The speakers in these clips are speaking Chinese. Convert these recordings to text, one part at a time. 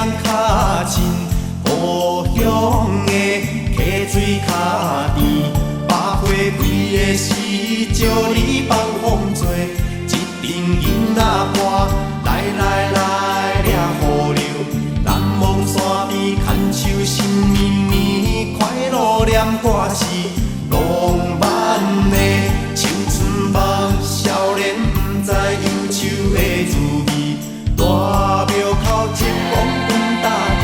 人较亲，故乡的溪水较圆。百花开的时，招你放风吹，一阵银仔歌，来掠雨流。南望山边牵手心绵绵，快乐念歌词，浪漫的青春梦，少年不知忧愁的滋味。大庙口一公分大地，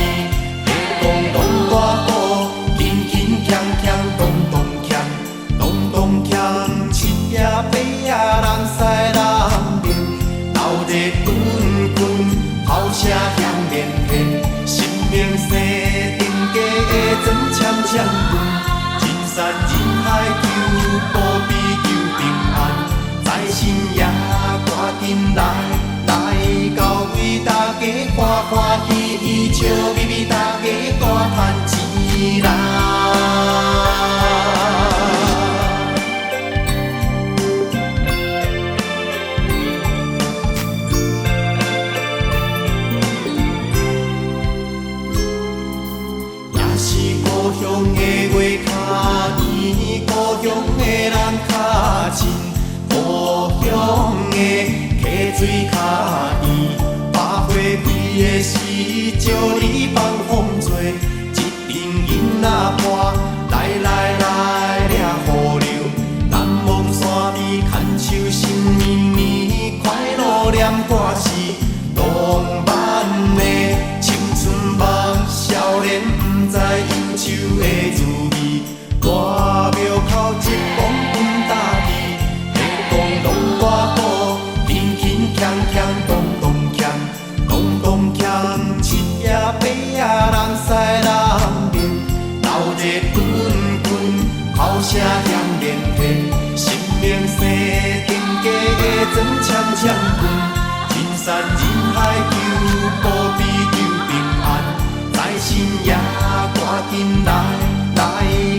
下公拢大鼓，轻轻锵锵，咚咚锵，咚咚锵，七夜八夜人西人面，斗热滚滚，炮声响连天，心明西定家的庄签签滚，人山人海求保庇求平安，在深夜赶紧来到位，大家欢欢喜喜，笑眯眯，大家大赚钱啦！故乡的月较圆，故乡的人较亲，故乡的溪水较圆。百花开的时，招你放风吹，一阵银仔歌，来掠雨流。南望山边牵手心绵绵，快乐念歌词，浪漫的青春梦，少年不知忧愁的滋味。大庙口一公分大地，下公拢大鼓，轻轻锵锵，咚咚锵，咚咚锵，七夜八夜人西人面，斗热滚滚，炮声响连天，心明西定家的庄签签滚，人山人海求保庇求平安，在深夜赶紧来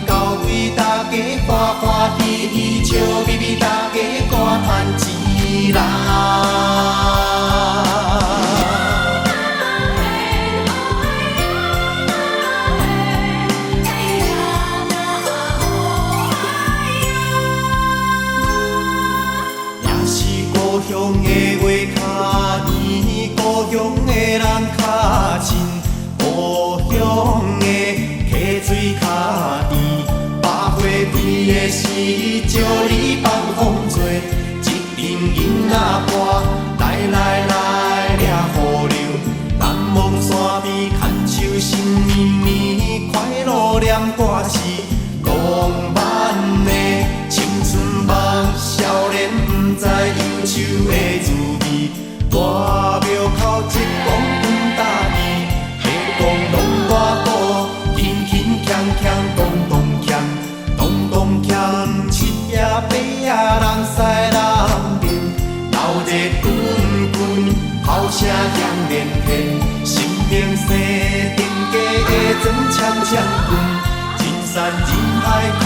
到位，大家欢欢喜喜，笑眯眯，大家大赚钱啦！也是故乡的月较圆，故乡的人较亲，故乡的溪水较圆。百花开的时，招你放风吹，一阵银仔歌，来掠雨流。南望山边牵手心绵绵，快乐念歌词，浪漫的青春梦，少年不知忧愁的滋味。大庙口一公分大地，下公拢大鼓，轻轻锵锵，咚咚锵，咚咚锵，七夜八夜人西人面，斗热滚滚，炮声响连天，心明西定家的庄签签滚，人山人海求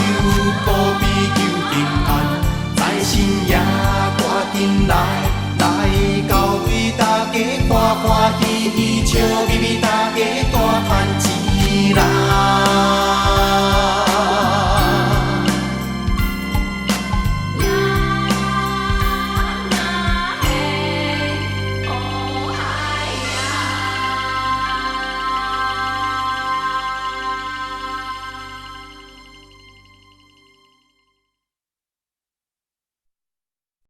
保庇求平安，在深夜